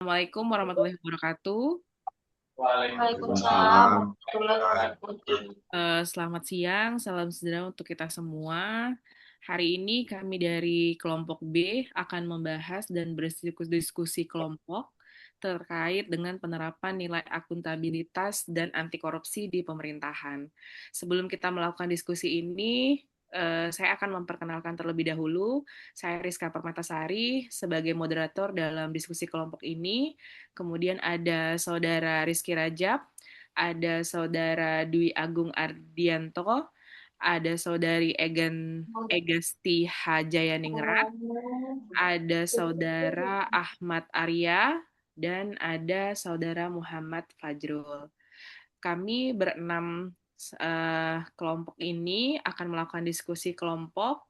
Assalamualaikum warahmatullahi wabarakatuh. Waalaikumsalam Waalaikumsalam. warahmatullahi wabarakatuh. Selamat siang, salam sejahtera untuk kita semua. Hari ini kami dari kelompok B akan membahas dan berdiskusi kelompok terkait dengan penerapan nilai akuntabilitas dan anti korupsi di pemerintahan. Sebelum kita melakukan diskusi ini, saya akan memperkenalkan terlebih dahulu. Saya Rizka Permatasari sebagai moderator dalam diskusi kelompok ini. Kemudian ada Saudara Rizky Rajab, ada Saudara Dwi Agung Ardianto, ada Saudari Egesti Hajayaningrat, ada Saudara Ahmad Arya, dan ada Saudara Muhammad Fajrul. Kami berenam kelompok ini akan melakukan diskusi kelompok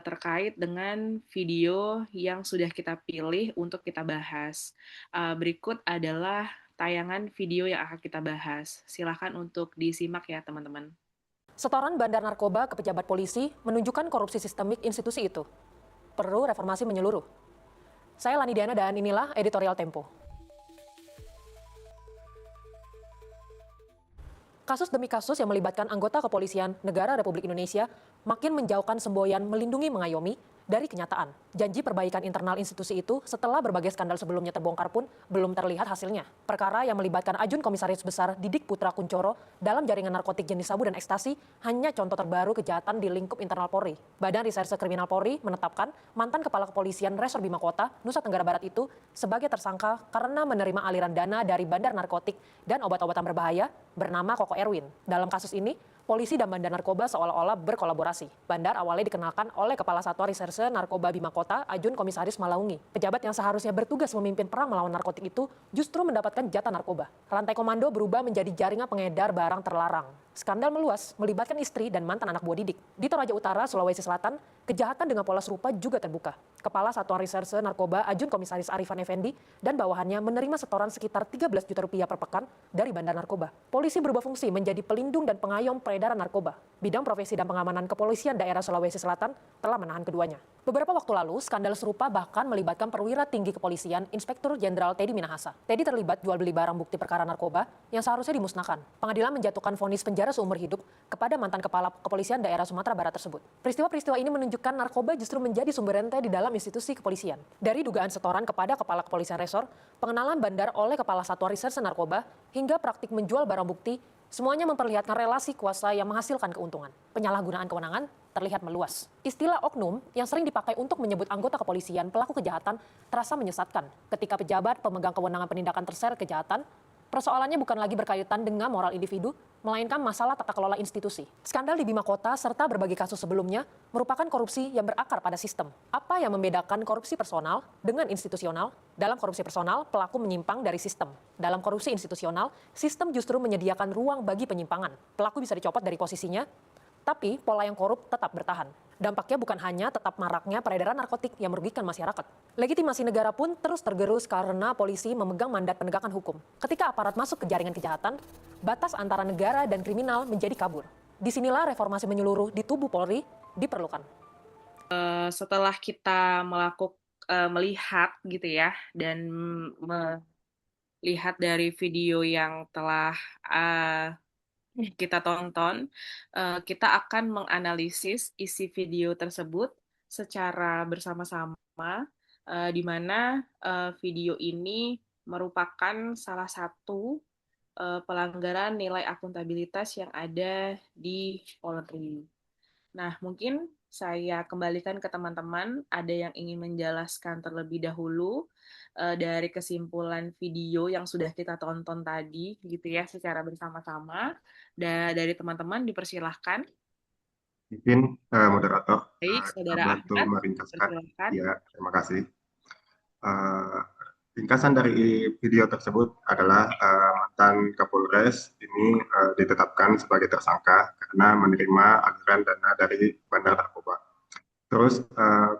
terkait dengan video yang sudah kita pilih untuk kita bahas. Berikut adalah tayangan video yang akan kita bahas. Silakan untuk disimak ya teman-teman. Setoran bandar narkoba ke pejabat polisi menunjukkan korupsi sistemik institusi itu. Perlu reformasi menyeluruh. Saya Lani Diana dan inilah editorial Tempo. Kasus demi kasus yang melibatkan anggota kepolisian negara Republik Indonesia makin menjauhkan semboyan melindungi mengayomi dari kenyataan. Janji perbaikan internal institusi itu setelah berbagai skandal sebelumnya terbongkar pun belum terlihat hasilnya. Perkara yang melibatkan Ajun Komisaris Besar Didik Putra Kuncoro dalam jaringan narkotik jenis sabu dan ekstasi hanya contoh terbaru kejahatan di lingkup internal Polri. Badan Reserse Kriminal Polri menetapkan mantan Kepala Kepolisian Resor Bima Kota, Nusa Tenggara Barat itu sebagai tersangka karena menerima aliran dana dari bandar narkotik dan obat-obatan berbahaya bernama Koko Erwin. Dalam kasus ini, polisi dan bandar narkoba seolah-olah berkolaborasi. Bandar awalnya dikenalkan oleh Kepala Satuan Reserse Narkoba Bima Kota, Ajun Komisaris Malaungi. Pejabat yang seharusnya bertugas memimpin perang melawan narkotik itu justru mendapatkan jatah narkoba. Rantai komando berubah menjadi jaringan pengedar barang terlarang. Skandal meluas, melibatkan istri dan mantan anak buah Didik. Di Toraja Utara, Sulawesi Selatan, kejahatan dengan pola serupa juga terbuka. Kepala Satuan Reserse Narkoba Ajun Komisaris Arifan Effendi dan bawahannya menerima setoran sekitar 13 juta rupiah per pekan dari bandar narkoba. Polisi berubah fungsi menjadi pelindung dan pengayom peredaran narkoba. Bidang Profesi dan Pengamanan Kepolisian Daerah Sulawesi Selatan telah menahan keduanya. Beberapa waktu lalu, skandal serupa bahkan melibatkan perwira tinggi kepolisian Inspektur Jenderal Teddy Minahasa. Teddy terlibat jual beli barang bukti perkara narkoba yang seharusnya dimusnahkan. Pengadilan menjatuhkan vonis penjara seumur hidup kepada mantan Kepala Kepolisian Daerah Sumatera Barat tersebut. Peristiwa-peristiwa ini menunjukkan narkoba justru menjadi sumber rente di dalam institusi kepolisian. Dari dugaan setoran kepada Kepala Kepolisian Resor, pengenalan bandar oleh Kepala Satuan Reserse Narkoba, hingga praktik menjual barang bukti, semuanya memperlihatkan relasi kuasa yang menghasilkan keuntungan. Penyalahgunaan kewenangan terlihat meluas. Istilah oknum yang sering dipakai untuk menyebut anggota kepolisian pelaku kejahatan terasa menyesatkan. Ketika pejabat pemegang kewenangan penindakan terseret kejahatan, persoalannya bukan lagi berkaitan dengan moral individu, melainkan masalah tata kelola institusi. Skandal di Bima Kota serta berbagai kasus sebelumnya merupakan korupsi yang berakar pada sistem. Apa yang membedakan korupsi personal dengan institusional? Dalam korupsi personal, pelaku menyimpang dari sistem. Dalam korupsi institusional, sistem justru menyediakan ruang bagi penyimpangan. Pelaku bisa dicopot dari posisinya, tapi pola yang korup tetap bertahan. Dampaknya bukan hanya tetap maraknya peredaran narkotik yang merugikan masyarakat. Legitimasi negara pun terus tergerus karena polisi memegang mandat penegakan hukum. Ketika aparat masuk ke jaringan kejahatan, batas antara negara dan kriminal menjadi kabur. Disinilah reformasi menyeluruh di tubuh Polri diperlukan. Setelah kita melihat gitu ya dan melihat dari video yang telah kita tonton, kita akan menganalisis isi video tersebut secara bersama-sama, di mana video ini merupakan salah satu pelanggaran nilai akuntabilitas yang ada di Polri. Nah, mungkin saya kembalikan ke teman-teman, ada yang ingin menjelaskan terlebih dahulu dari kesimpulan video yang sudah kita tonton tadi, gitu ya, secara bersama-sama. Dan dari teman-teman dipersilahkan. Mungkin moderator Baik, kita Saudara bantu Ahmad, meringkaskan. persilahkan. Ya, terima kasih. Eh, Ringkasan dari video tersebut adalah mantan Kapolres ini ditetapkan sebagai tersangka karena menerima aliran dana dari bandar narkoba. Terus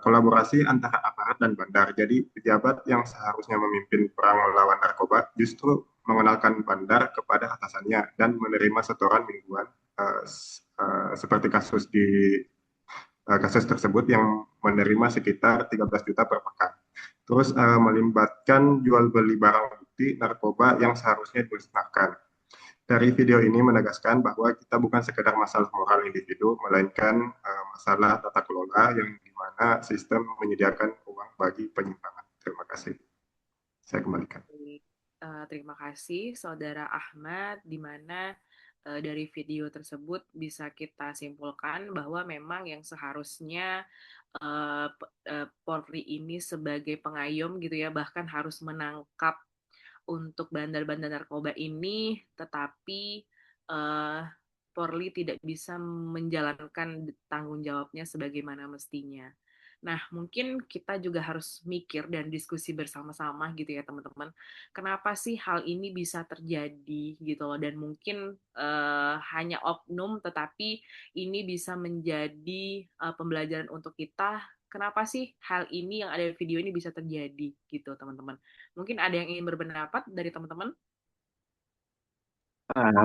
kolaborasi antara aparat dan bandar. Jadi pejabat yang seharusnya memimpin perang melawan narkoba justru mengenalkan bandar kepada atasannya dan menerima setoran mingguan seperti kasus tersebut yang menerima sekitar 13 juta per pekan. terus melibatkan jual beli barang bukti narkoba yang seharusnya dimusnahkan. Dari video ini menegaskan bahwa kita bukan sekedar masalah moral individu, melainkan masalah tata kelola yang dimana sistem menyediakan uang bagi penyimpangan. Terima kasih. Saya kembalikan. Terima kasih Saudara Ahmad, di mana dari video tersebut bisa kita simpulkan bahwa memang yang seharusnya Polri ini sebagai pengayom gitu ya, bahkan harus menangkap untuk bandar-bandar narkoba ini, tetapi Polri tidak bisa menjalankan tanggung jawabnya sebagaimana mestinya. Nah, mungkin kita juga harus mikir dan diskusi bersama-sama gitu ya teman-teman. Kenapa sih hal ini bisa terjadi gitu loh, dan mungkin hanya oknum, tetapi ini bisa menjadi pembelajaran untuk kita. Kenapa sih hal ini yang ada di video ini bisa terjadi gitu teman-teman. Mungkin ada yang ingin berpendapat dari teman-teman?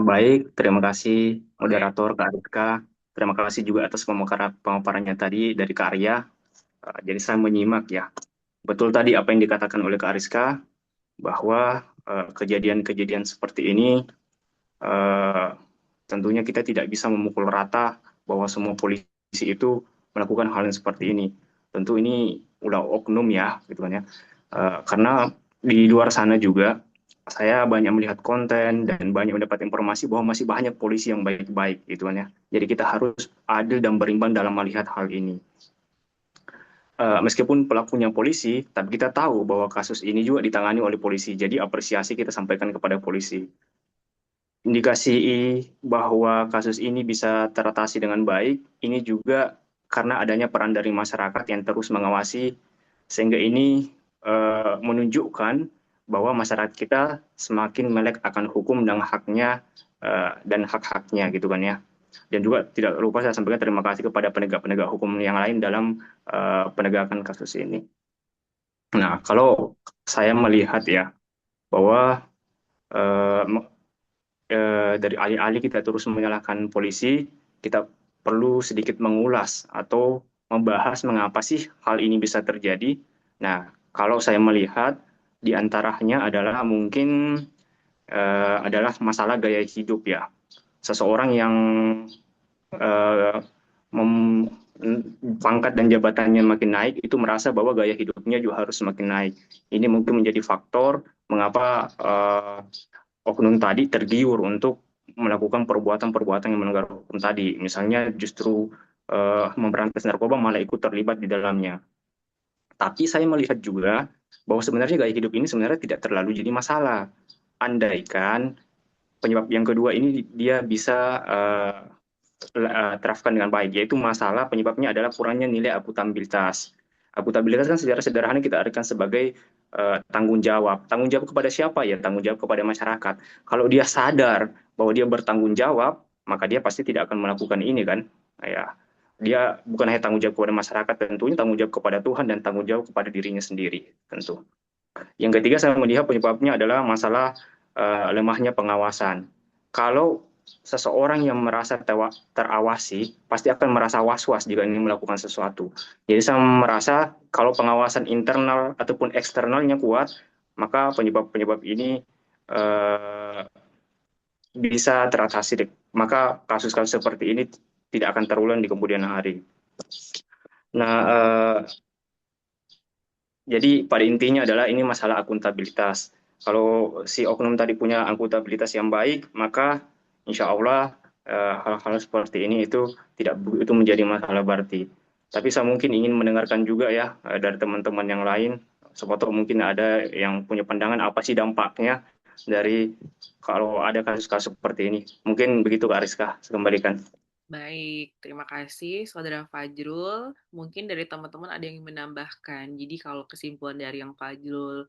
Baik, terima kasih Boleh. moderator Kak Rizka. Terima kasih juga atas pemaparannya tadi dari Kak Arya. Jadi saya menyimak ya. Betul tadi apa yang dikatakan oleh Kak Rizka, bahwa kejadian-kejadian seperti ini eh, tentunya kita tidak bisa memukul rata bahwa semua polisi itu melakukan hal yang seperti ini. Tentu ini udah oknum ya, gitu kan ya. Karena di luar sana juga saya banyak melihat konten dan banyak mendapat informasi bahwa masih banyak polisi yang baik-baik, gitu kan ya. Jadi kita harus adil dan berimbang dalam melihat hal ini. Meskipun pelakunya polisi, tapi kita tahu bahwa kasus ini juga ditangani oleh polisi. Jadi apresiasi kita sampaikan kepada polisi. Indikasi bahwa kasus ini bisa teratasi dengan baik, ini juga karena adanya peran dari masyarakat yang terus mengawasi, sehingga ini menunjukkan bahwa masyarakat kita semakin melek akan hukum dan haknya dan hak-haknya gitu kan ya. Dan juga tidak lupa saya sampaikan terima kasih kepada penegak-penegak hukum yang lain dalam penegakan kasus ini. Nah, kalau saya melihat ya bahwa eh, dari alih-alih kita terus menyalahkan polisi, kita perlu sedikit mengulas atau membahas mengapa sih hal ini bisa terjadi. Nah, kalau saya melihat di antaranya adalah mungkin adalah masalah gaya hidup ya. Seseorang yang eh, mem- pangkat dan jabatannya makin naik itu merasa bahwa gaya hidupnya juga harus semakin naik. Ini mungkin menjadi faktor mengapa oknum tadi tergiur untuk melakukan perbuatan-perbuatan yang melanggar hukum tadi. Misalnya justru memberantas narkoba malah ikut terlibat di dalamnya. Tapi saya melihat juga bahwa sebenarnya gaya hidup ini sebenarnya tidak terlalu jadi masalah. Andaikan penyebab yang kedua ini dia bisa terapkan dengan baik, yaitu masalah penyebabnya adalah kurangnya nilai akuntabilitas. Akuntabilitas kan secara sederhana kita artikan sebagai tanggung jawab. Tanggung jawab kepada siapa ya? Tanggung jawab kepada masyarakat. Kalau dia sadar bahwa dia bertanggung jawab, maka dia pasti tidak akan melakukan ini kan? Ya, dia bukan hanya tanggung jawab kepada masyarakat, tentunya tanggung jawab kepada Tuhan dan tanggung jawab kepada dirinya sendiri, tentu. Yang ketiga saya melihat penyebabnya adalah masalah lemahnya pengawasan. Kalau seseorang yang merasa terawasi pasti akan merasa was-was jika ingin melakukan sesuatu. Jadi saya merasa kalau pengawasan internal ataupun eksternalnya kuat, maka penyebab-penyebab ini eh, bisa teratasi. Maka kasus-kasus seperti ini tidak akan terulang di kemudian hari. Nah, jadi pada intinya adalah ini masalah akuntabilitas. Kalau si oknum tadi punya akuntabilitas yang baik, maka insya Allah hal-hal seperti ini itu tidak begitu menjadi masalah berarti. Tapi saya mungkin ingin mendengarkan juga ya dari teman-teman yang lain. Siapa tahu mungkin ada yang punya pandangan apa sih dampaknya dari kalau ada kasus-kasus seperti ini. Mungkin begitu Kak Rizka, saya kembalikan. Baik, terima kasih Saudara Fajrul. Mungkin dari teman-teman ada yang menambahkan. Jadi kalau kesimpulan dari yang Fajrul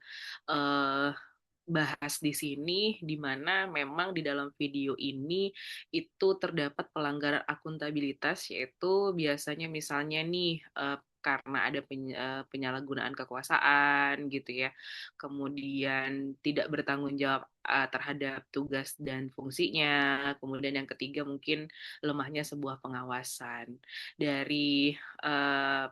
eh, bahas di sini, di mana memang di dalam video ini itu terdapat pelanggaran akuntabilitas, yaitu biasanya misalnya nih karena ada penyalahgunaan kekuasaan gitu ya, kemudian tidak bertanggung jawab terhadap tugas dan fungsinya, kemudian yang ketiga mungkin lemahnya sebuah pengawasan. Dari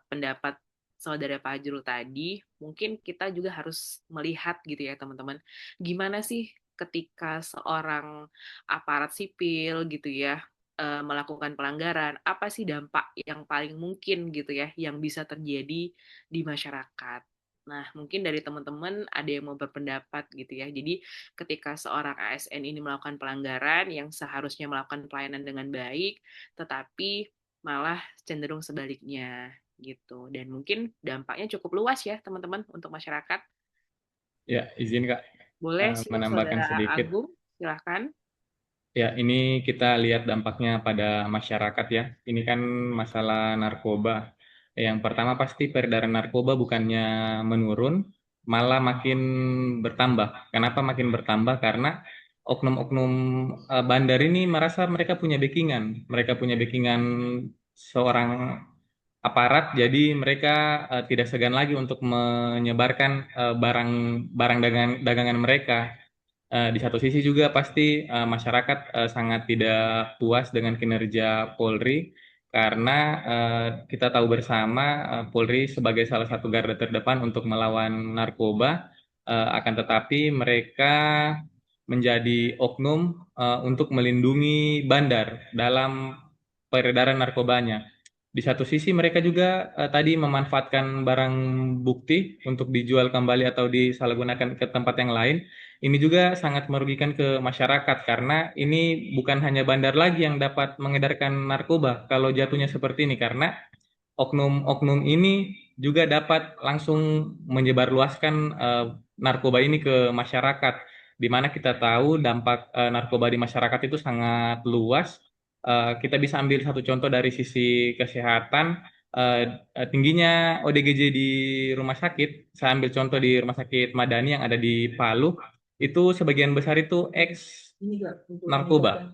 pendapat Saudara Fajrul tadi, mungkin kita juga harus melihat gitu ya teman-teman, gimana sih ketika seorang aparat sipil gitu ya melakukan pelanggaran, apa sih dampak yang paling mungkin gitu ya yang bisa terjadi di masyarakat. Nah, mungkin dari teman-teman ada yang mau berpendapat gitu ya. Jadi, ketika seorang ASN ini melakukan pelanggaran yang seharusnya melakukan pelayanan dengan baik, tetapi malah cenderung sebaliknya gitu. Dan mungkin dampaknya cukup luas ya, teman-teman, untuk masyarakat. Ya, izin Kak Boleh, menambahkan Saudara sedikit. Agung, silahkan. Ya, ini kita lihat dampaknya pada masyarakat ya. Ini kan masalah narkoba. Yang pertama pasti peredaran narkoba bukannya menurun, malah makin bertambah. Kenapa makin bertambah? Karena oknum-oknum bandar ini merasa mereka punya backingan. Mereka punya backingan seorang aparat, jadi mereka tidak segan lagi untuk menyebarkan barang dagangan mereka. Di satu sisi juga pasti masyarakat sangat tidak puas dengan kinerja Polri karena kita tahu bersama Polri sebagai salah satu garda terdepan untuk melawan narkoba, akan tetapi mereka menjadi oknum untuk melindungi bandar dalam peredaran narkobanya. Di satu sisi mereka juga tadi memanfaatkan barang bukti untuk dijual kembali atau disalahgunakan ke tempat yang lain. Ini juga sangat merugikan ke masyarakat karena ini bukan hanya bandar lagi yang dapat mengedarkan narkoba kalau jatuhnya seperti ini, karena oknum-oknum ini juga dapat langsung menyebarluaskan narkoba ini ke masyarakat, di mana kita tahu dampak narkoba di masyarakat itu sangat luas. Kita bisa ambil satu contoh dari sisi kesehatan, tingginya ODGJ di rumah sakit. Saya ambil contoh di Rumah Sakit Madani yang ada di Palu, itu sebagian besar itu ex narkoba.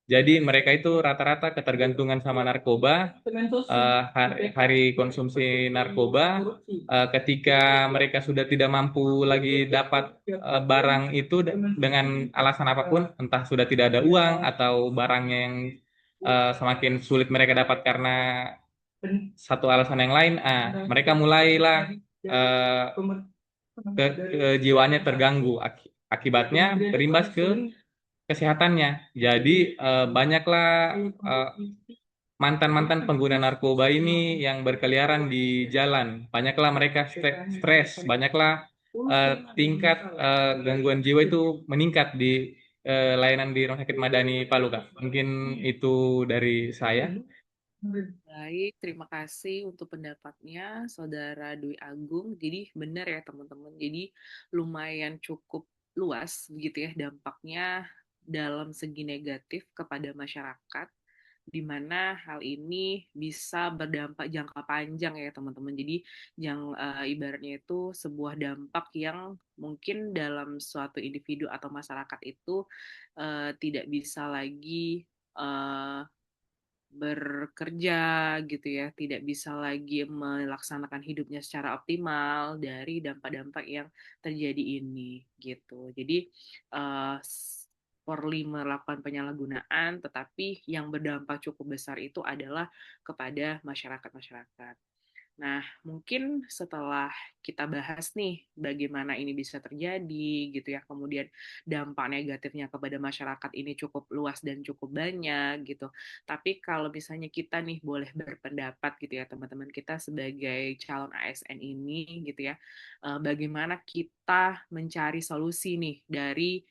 Jadi mereka itu rata-rata ketergantungan sama narkoba, hari konsumsi narkoba, ketika mereka sudah tidak mampu lagi dapat barang itu dengan alasan apapun, entah sudah tidak ada uang atau barangnya yang semakin sulit mereka dapat karena satu alasan yang lain, mereka mulailah kejiwaannya terganggu. Akibatnya berimbas ke kesehatannya. Jadi banyaklah mantan-mantan pengguna narkoba ini yang berkeliaran di jalan. Banyaklah mereka stres, banyaklah tingkat gangguan jiwa itu meningkat di layanan di Rumah Sakit Madani Palu, Kak. Mungkin itu dari saya. Baik, terima kasih untuk pendapatnya, Saudara Dwi Agung. Jadi benar ya teman-teman. Jadi lumayan cukup luas begitu ya dampaknya dalam segi negatif kepada masyarakat, di mana hal ini bisa berdampak jangka panjang ya teman-teman. Jadi yang ibaratnya itu sebuah dampak yang mungkin dalam suatu individu atau masyarakat itu tidak bisa lagi uh, bekerja gitu ya, tidak bisa lagi melaksanakan hidupnya secara optimal dari dampak-dampak yang terjadi ini gitu. Jadi uh, Polri melakukan penyalahgunaan, tetapi yang berdampak cukup besar itu adalah kepada masyarakat-masyarakat. Nah, mungkin setelah kita bahas nih bagaimana ini bisa terjadi gitu ya, kemudian dampak negatifnya kepada masyarakat ini cukup luas dan cukup banyak gitu. Tapi kalau misalnya kita nih boleh berpendapat gitu ya teman-teman kita sebagai calon ASN ini gitu ya, bagaimana kita mencari solusi nih dari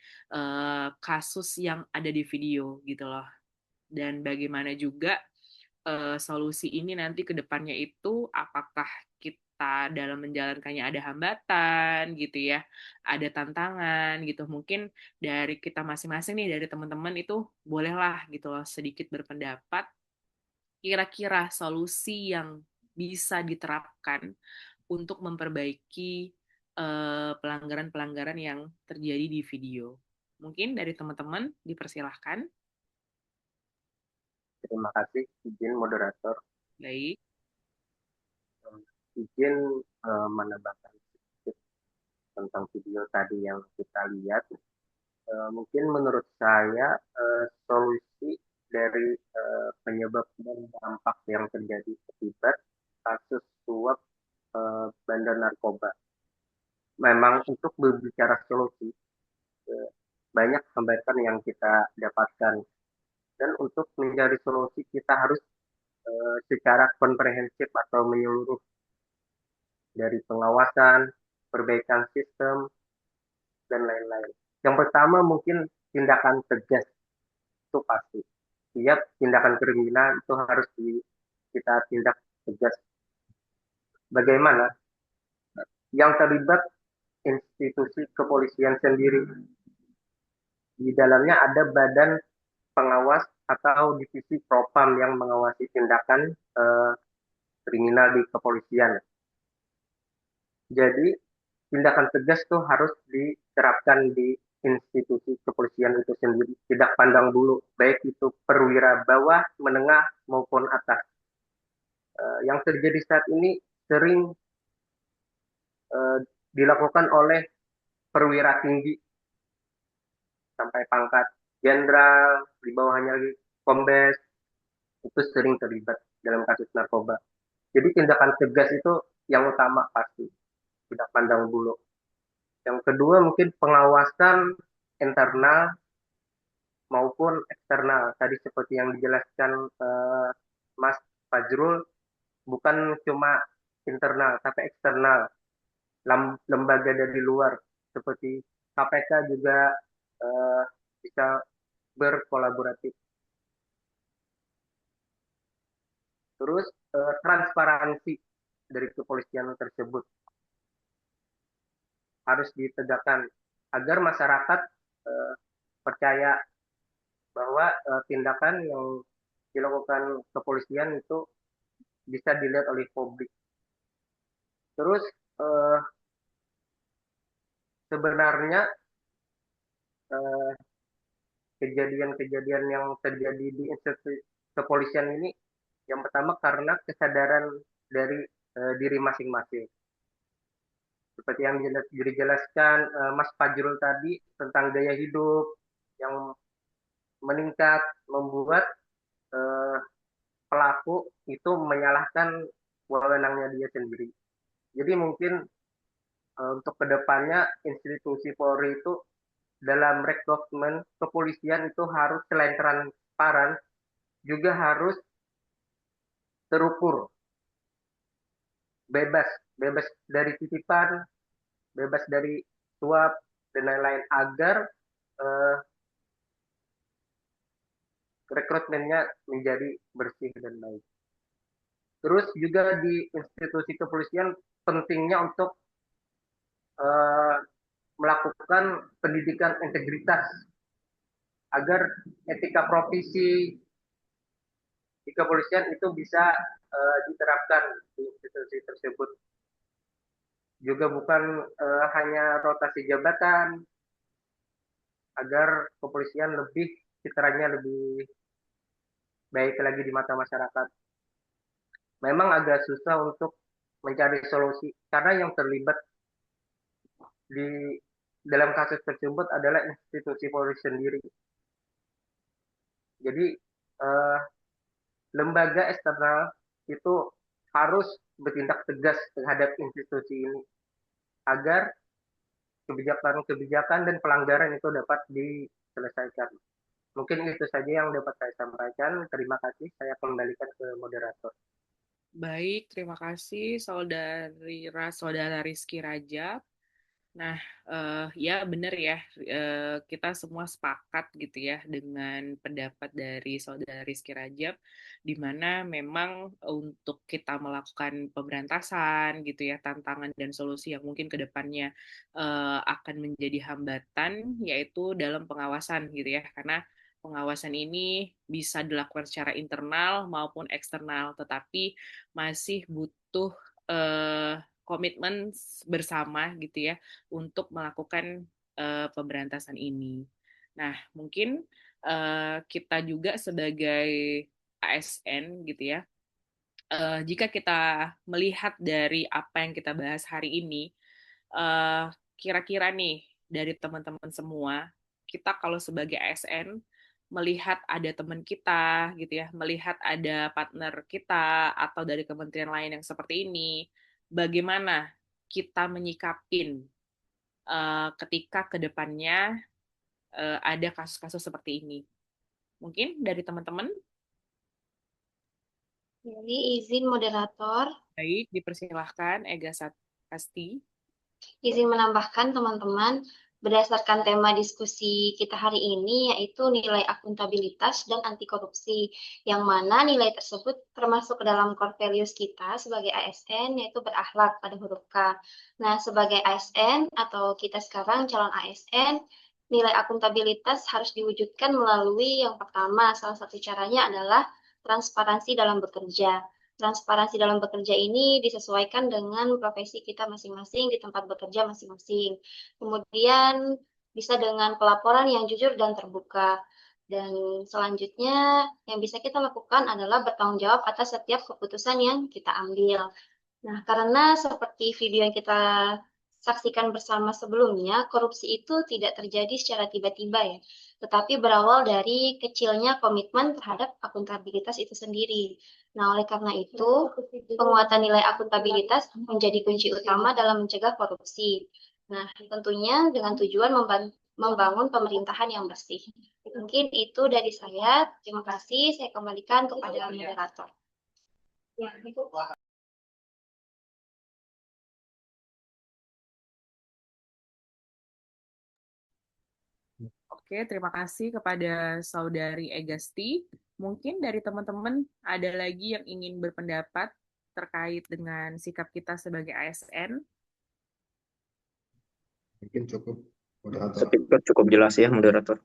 kasus yang ada di video gitu loh. Dan bagaimana juga solusi ini nanti ke depannya itu apakah kita dalam menjalankannya ada hambatan gitu ya, ada tantangan gitu. Mungkin dari kita masing-masing nih, dari teman-teman itu bolehlah gitu loh sedikit berpendapat kira-kira solusi yang bisa diterapkan untuk memperbaiki pelanggaran-pelanggaran yang terjadi di video. Mungkin dari teman-teman dipersilahkan. Terima kasih, izin moderator. Baik. Izin menambahkan sedikit tentang video tadi yang kita lihat. Mungkin menurut saya solusi dari penyebab dan dampak yang terjadi akibat kasus suap bandar narkoba. Memang untuk berbicara solusi, banyak hambatan yang kita dapatkan. Dan untuk mencari solusi kita harus secara komprehensif atau menyeluruh dari pengawasan, perbaikan sistem, dan lain-lain. Yang pertama mungkin tindakan tegas itu pasti. Setiap tindakan kriminal itu harus kita tindak tegas. Bagaimana? Yang terlibat institusi kepolisian sendiri. Di dalamnya ada badan pengawas atau divisi propam yang mengawasi tindakan kriminal di kepolisian. Jadi tindakan tegas itu harus diterapkan di institusi kepolisian itu sendiri. Tidak pandang bulu, baik itu perwira bawah, menengah, maupun atas. Yang terjadi saat ini sering dilakukan oleh perwira tinggi sampai pangkat jenderal, di bawahnya lagi kombes, itu sering terlibat dalam kasus narkoba. Jadi tindakan tegas itu yang utama pasti, tidak pandang bulu. Yang kedua mungkin pengawasan internal maupun eksternal. Tadi seperti yang dijelaskan Mas Fajrul, bukan cuma internal, tapi eksternal. Lembaga dari luar, seperti KPK juga bisa berkolaboratif. Terus transparansi dari kepolisian tersebut harus ditegakkan agar masyarakat percaya bahwa tindakan yang dilakukan kepolisian itu bisa dilihat oleh publik. Terus sebenarnya kejadian-kejadian yang terjadi di institusi kepolisian ini yang pertama karena kesadaran dari diri masing-masing. Seperti yang dijelaskan Mas Fajrul tadi tentang gaya hidup yang meningkat membuat pelaku itu menyalahkan wewenangnya dia sendiri. Jadi mungkin untuk kedepannya institusi Polri itu dalam rekrutmen kepolisian itu harus selain transparan juga harus terukur, bebas dari titipan, bebas dari suap dan lain-lain agar rekrutmennya menjadi bersih dan baik. Terus juga di institusi kepolisian pentingnya untuk melakukan pendidikan integritas agar etika profesi di kepolisian itu bisa diterapkan di institusi tersebut. Juga bukan hanya rotasi jabatan, agar kepolisian citranya lebih baik lagi di mata masyarakat. Memang agak susah untuk mencari solusi karena yang terlibat di dalam kasus tersebut adalah institusi Polri sendiri. Jadi lembaga eksternal itu harus bertindak tegas terhadap institusi ini agar kebijakan-kebijakan dan pelanggaran itu dapat diselesaikan. Mungkin itu saja yang dapat saya sampaikan. Terima kasih. Saya kembalikan ke moderator. Baik, terima kasih Saudara Rizky Rajab. Nah, ya benar ya, kita semua sepakat gitu ya dengan pendapat dari Saudara Rizky Rajab, di mana memang untuk kita melakukan pemberantasan gitu ya, tantangan dan solusi yang mungkin ke depannya akan menjadi hambatan, yaitu dalam pengawasan gitu ya, karena pengawasan ini bisa dilakukan secara internal maupun eksternal, tetapi masih butuh komitmen bersama gitu ya untuk melakukan pemberantasan ini. Nah, mungkin kita juga sebagai ASN gitu ya, jika kita melihat dari apa yang kita bahas hari ini, kira-kira nih dari teman-teman semua, kita kalau sebagai ASN melihat ada teman kita gitu ya, melihat ada partner kita atau dari kementerian lain yang seperti ini, bagaimana kita menyikapin ketika kedepannya ada kasus-kasus seperti ini? Mungkin dari teman-teman? Jadi izin moderator, Baik, dipersilahkan Ega Sasti. izin menambahkan teman-teman, berdasarkan tema diskusi kita hari ini yaitu nilai akuntabilitas dan anti korupsi, yang mana nilai tersebut termasuk ke dalam core values kita sebagai ASN yaitu berakhlak pada huruf K. Nah, sebagai ASN atau kita sekarang calon ASN, nilai akuntabilitas harus diwujudkan melalui yang pertama, salah satu caranya adalah transparansi dalam bekerja. Transparansi dalam bekerja ini disesuaikan dengan profesi kita masing-masing di tempat bekerja masing-masing. Kemudian bisa dengan pelaporan yang jujur dan terbuka. Dan selanjutnya yang bisa kita lakukan adalah bertanggung jawab atas setiap keputusan yang kita ambil. Nah, karena seperti video yang kita saksikan bersama sebelumnya, korupsi itu tidak terjadi secara tiba-tiba ya, tetapi berawal dari kecilnya komitmen terhadap akuntabilitas itu sendiri. Nah, oleh karena itu, penguatan nilai akuntabilitas menjadi kunci utama dalam mencegah korupsi. Nah, tentunya dengan tujuan membangun pemerintahan yang bersih. Mungkin itu dari saya. Terima kasih. Saya kembalikan kepada moderator. Oke, terima kasih kepada Saudari Egasti. Mungkin dari teman-teman ada lagi yang ingin berpendapat terkait dengan sikap kita sebagai ASN. Mungkin cukup, moderator. Speaker cukup jelas ya, moderator.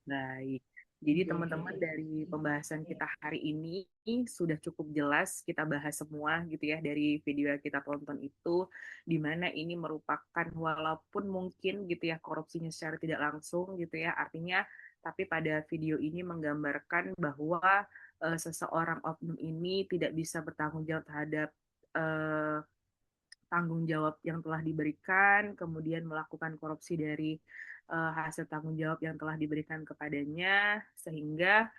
Baik. Jadi teman-teman dari pembahasan kita hari ini sudah cukup jelas kita bahas semua gitu ya dari video yang kita tonton itu, di mana ini merupakan walaupun mungkin gitu ya korupsinya secara tidak langsung gitu ya, artinya tapi pada video ini menggambarkan bahwa seseorang oknum ini tidak bisa bertanggung jawab terhadap tanggung jawab yang telah diberikan, kemudian melakukan korupsi dari hasil tanggung jawab yang telah diberikan kepadanya, sehingga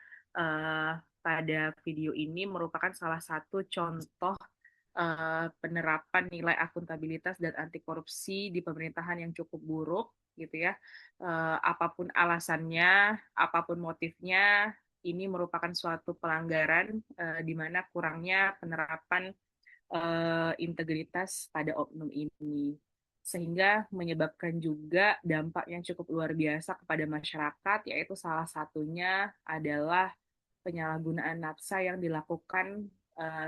pada video ini merupakan salah satu contoh penerapan nilai akuntabilitas dan anti korupsi di pemerintahan yang cukup buruk, gitu ya. Apapun alasannya, apapun motifnya, ini merupakan suatu pelanggaran di mana kurangnya penerapan integritas pada oknum ini, sehingga menyebabkan juga dampak yang cukup luar biasa kepada masyarakat, yaitu salah satunya adalah penyalahgunaan nafsa yang dilakukan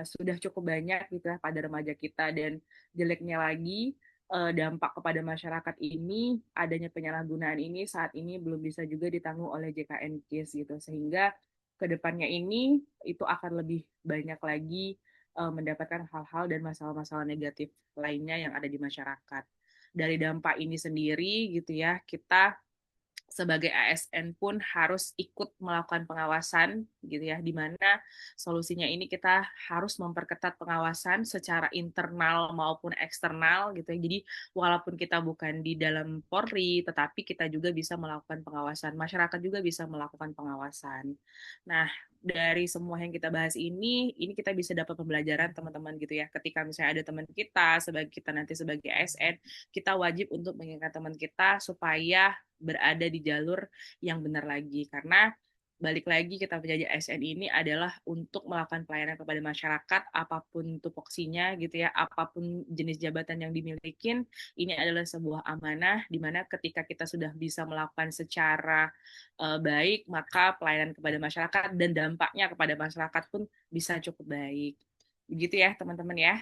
sudah cukup banyak gitu ya pada remaja kita, dan jeleknya lagi dampak kepada masyarakat ini, adanya penyalahgunaan ini saat ini belum bisa juga ditanggung oleh JKN KIS gitu, sehingga kedepannya ini itu akan lebih banyak lagi mendapatkan hal-hal dan masalah-masalah negatif lainnya yang ada di masyarakat. Dari dampak ini sendiri gitu ya, kita sebagai ASN pun harus ikut melakukan pengawasan gitu ya, di mana solusinya ini kita harus memperketat pengawasan secara internal maupun eksternal gitu ya. Jadi walaupun kita bukan di dalam Polri, tetapi kita juga bisa melakukan pengawasan, masyarakat juga bisa melakukan pengawasan. Nah, dari semua yang kita bahas ini kita bisa dapat pembelajaran teman-teman gitu ya. Ketika misalnya ada teman kita, sebagai kita nanti sebagai ASN, kita wajib untuk mengingatkan teman kita supaya berada di jalur yang benar lagi, karena balik lagi kita menjadi ASN ini adalah untuk melakukan pelayanan kepada masyarakat apapun tupoksinya gitu ya, apapun jenis jabatan yang dimiliki, ini adalah sebuah amanah di mana ketika kita sudah bisa melakukan secara baik, maka pelayanan kepada masyarakat dan dampaknya kepada masyarakat pun bisa cukup baik. Begitu ya teman-teman ya.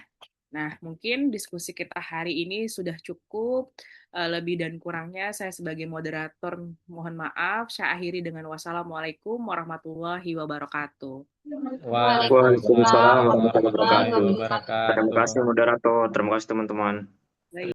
Nah, mungkin diskusi kita hari ini sudah cukup. Lebih dan kurangnya saya sebagai moderator mohon maaf. Saya akhiri dengan wassalamualaikum warahmatullahi wabarakatuh. Waalaikumsalam warahmatullahi warahmatullahi wabarakatuh. wabarakatuh. Terima kasih moderator, terima kasih teman-teman.